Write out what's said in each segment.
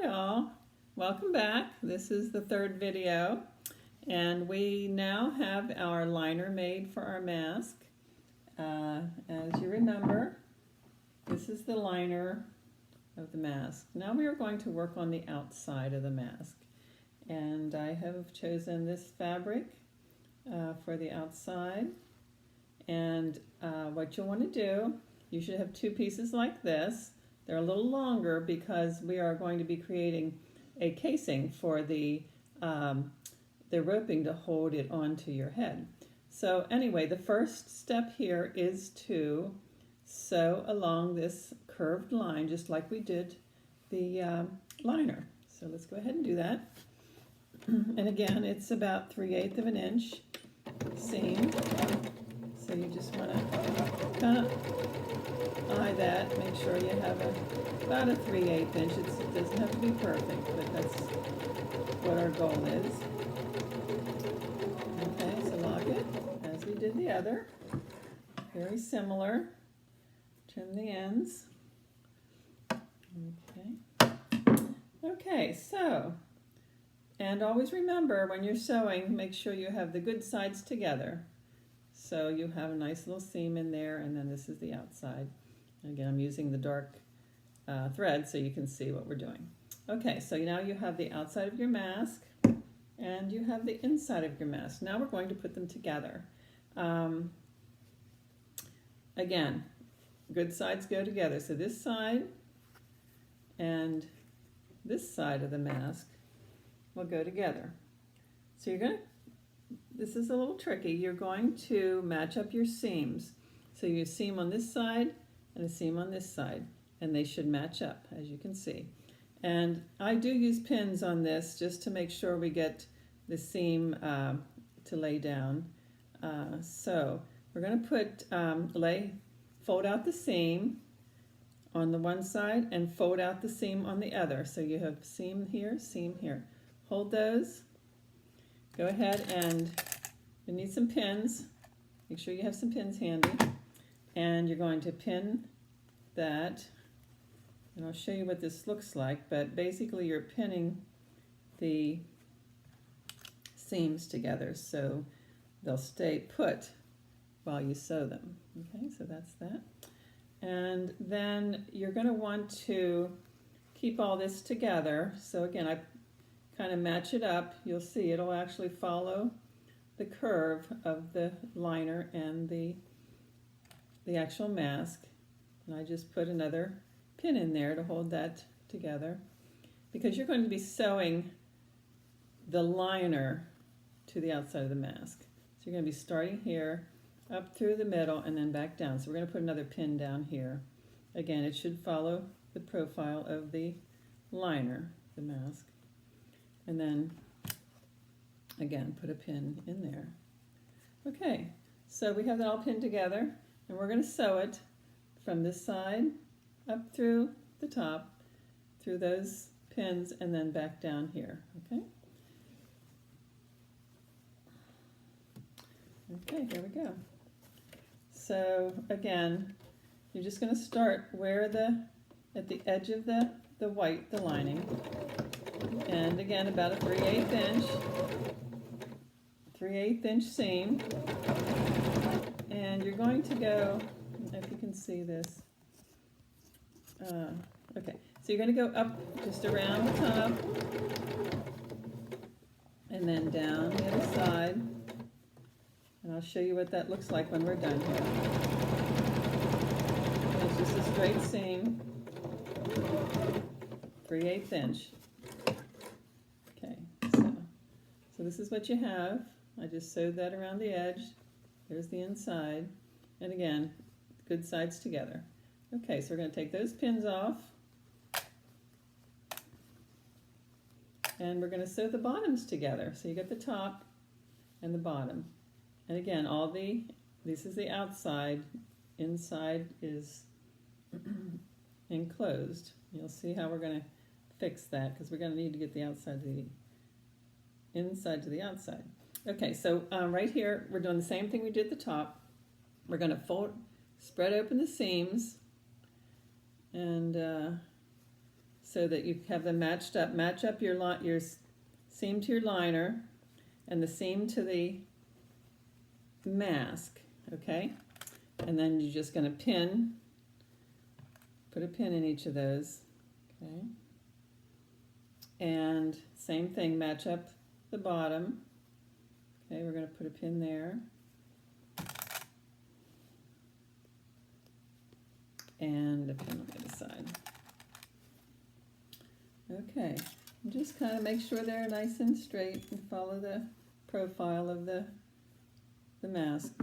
Hi all, welcome back. This is the third video and we now have our liner made for our mask. As you remember, this is the liner of the mask. Now we are going to work on the outside of the mask, and I have chosen this fabric for the outside. And what you'll want to do, you should have two pieces like this. They're a little longer because we are going to be creating a casing for the roping to hold it onto your head. So anyway, the first step here is to sew along this curved line just like we did the liner. So let's go ahead and do that. And again, it's about 3/8 of an inch seam. So you just want to kind of eye that, make sure you have about a 3/8 inch. It doesn't have to be perfect, but that's what our goal is. Okay, so lock it as we did the other. Very similar. Trim the ends. Okay, so, and always remember when you're sewing, make sure you have the good sides together. So you have a nice little seam in there, and then this is the outside. Again, I'm using the dark thread so you can see what we're doing. Okay, so now you have the outside of your mask and you have the inside of your mask. Now we're going to put them together. Again, good sides go together. So this side and this side of the mask will go together. So you're going to, this is a little tricky. You're going to match up your seams. So you seam on this side and a seam on this side, and they should match up, as you can see. And I do use pins on this just to make sure we get the seam to lay down. So we're going to put, fold out the seam on the one side and fold out the seam on the other. So you have seam here, seam here. Hold those. Go ahead, and you need some pins. Make sure you have some pins handy. And you're going to pin that. And I'll show you what this looks like, but basically you're pinning the seams together so they'll stay put while you sew them. Okay, so that's that. And then you're going to want to keep all this together. So again, I kind of match it up. You'll see it'll actually follow the curve of the liner and the actual mask. And I just put another pin in there to hold that together, because you're going to be sewing the liner to the outside of the mask. So you're going to be starting here, up through the middle, and then back down. So we're going to put another pin down here. Again, it should follow the profile of the liner, the mask. And then, again, put a pin in there. Okay, so we have that all pinned together, and we're going to sew it from this side up through the top, through those pins, and then back down here, okay? Okay, here we go. So again, you're just going to start where at the edge of the white, the lining, and again about a 3/8 inch seam, and you're going to go, if you can see this, okay, so you're going to go up just around the top and then down the other side, and I'll show you what that looks like when we're done here. And it's just a straight seam, 3/8 inch. Okay, so this is what you have. I just sewed that around the edge. There's the inside, and again, good sides together. Okay, so we're going to take those pins off, and we're going to sew the bottoms together. So you get the top and the bottom. And again, this is the outside, inside is enclosed. You'll see how we're going to fix that, because we're going to need to get the outside to the inside to the outside. Okay, so right here, we're doing the same thing we did at the top. We're going to spread open the seams and so that you have them matched up. Match up your seam to your liner and the seam to the mask, okay? And then you're just going to put a pin in each of those, okay? And same thing, match up the bottom. Okay, we're going to put a pin there. And a pin on the other side. Okay, and just kind of make sure they're nice and straight and follow the profile of the mask.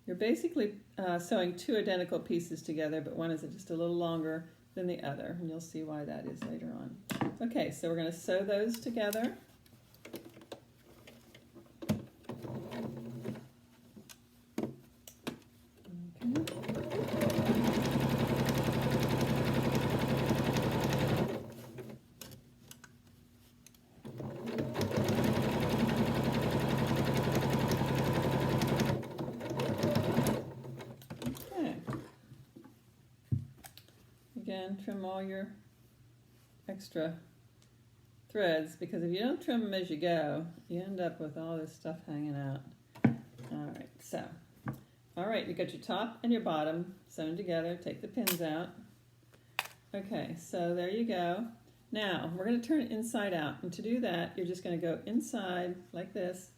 You're basically sewing two identical pieces together, but one is just a little longer than the other, and you'll see why that is later on. Okay, so we're going to sew those together. Again, trim all your extra threads, because if you don't trim them as you go, you end up with all this stuff hanging out. All right, you got your top and your bottom sewn together. Take the pins out. Okay, so there you go. Now, we're going to turn it inside out, and to do that, you're just going to go inside like this,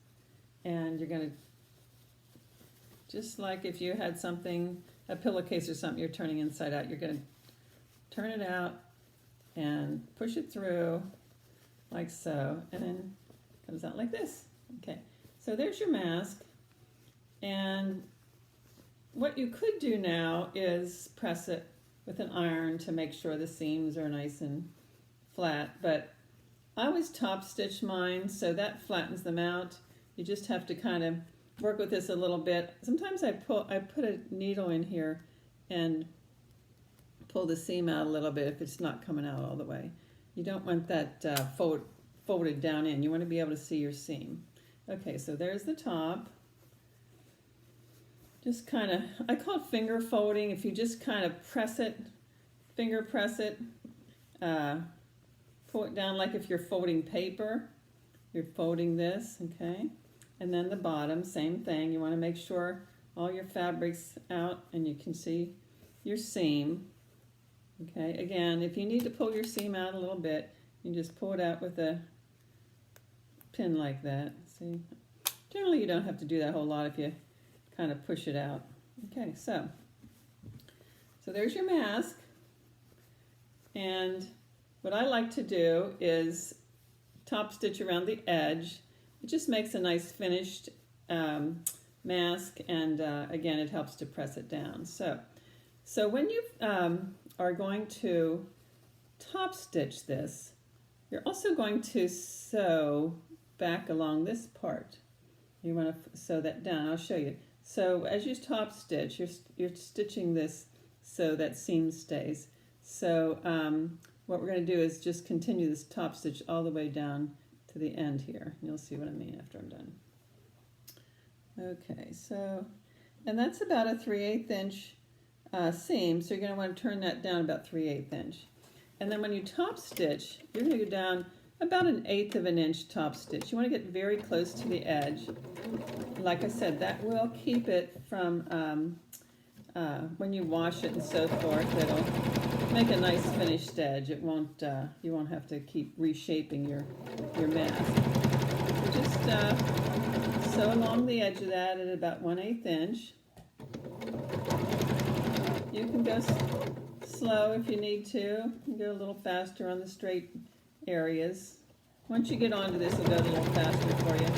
and you're going to, just like if you had something, a pillowcase or something you're turning inside out, you're going to turn it out and push it through like so, and then it comes out like this. Okay, so there's your mask, and what you could do now is press it with an iron to make sure the seams are nice and flat, but I always top stitch mine, so that flattens them out. You just have to kind of work with this a little bit. Sometimes I put a needle in here and pull the seam out a little bit if it's not coming out all the way. You don't want that folded down in. You want to be able to see your seam. Okay, so there's the top. Just kind of, I call it finger folding. If you just kind of press it, finger press it, pull it down like if you're folding paper. You're folding this, okay? And then the bottom, same thing. You want to make sure all your fabric's out and you can see your seam. Okay, again, if you need to pull your seam out a little bit, you just pull it out with a pin like that. See, generally you don't have to do that a whole lot if you kind of push it out. Okay, so there's your mask. And what I like to do is top stitch around the edge. It just makes a nice finished mask, and again, it helps to press it down. So when you are going to top stitch this, you're also going to sew back along this part. You want to sew that down. I'll show you. So as you top stitch, you're stitching this so that seam stays. So what we're going to do is just continue this top stitch all the way down to the end here. You'll see what I mean after I'm done. Okay, so, and that's about a 3/8 inch seam, so you're going to want to turn that down about 3/8 inch. And then when you top stitch, you're going to go down about 1/8 of an inch top stitch. You want to get very close to the edge. Like I said, that will keep it from, when you wash it and so forth, it'll make a nice finished edge. It won't, you won't have to keep reshaping your mask. So just sew along the edge of that at about 1/8 inch. You can go slow if you need to. You can go a little faster on the straight areas. Once you get onto this, it'll go a little faster for you.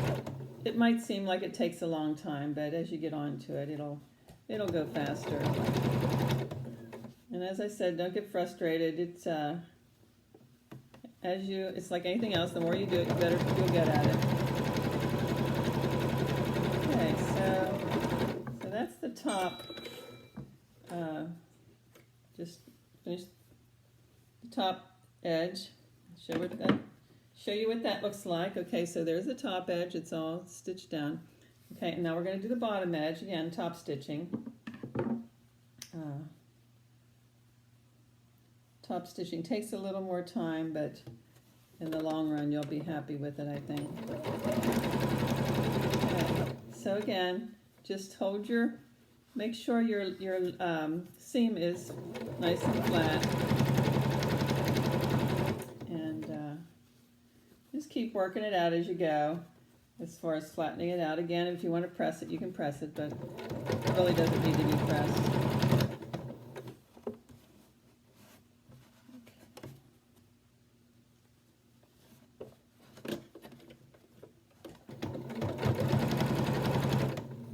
It might seem like it takes a long time, but as you get onto it, it'll go faster. And as I said, don't get frustrated. It's it's like anything else. The more you do it, the better you'll get at it. Okay, so that's the top. Just finish the top edge. Show you what that looks like. Okay, so there's the top edge. It's all stitched down. Okay, and now we're going to do the bottom edge again, top stitching. top stitching takes a little more time, but in the long run you'll be happy with it, I think. Okay. So again, just make sure your seam is nice and flat, and just keep working it out as you go. As far as flattening it out, again, if you want to press it, you can press it, but it really doesn't need to be pressed.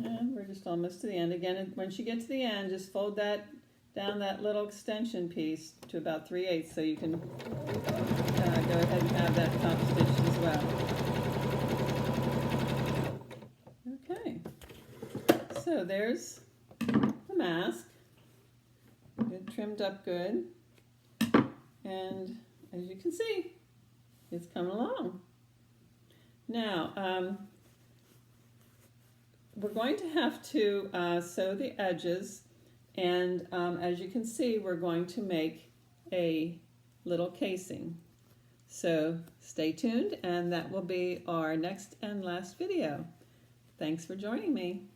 And we're just almost to the end. Again, once you get to the end, just fold that down, that little extension piece, to about 3/8, so you can go ahead and have that top stitched as well. Okay, so there's the mask. It trimmed up good, and as you can see, it's coming along. Now, we're going to have to sew the edges, and as you can see, we're going to make a little casing. So stay tuned, and that will be our next and last video. Thanks for joining me.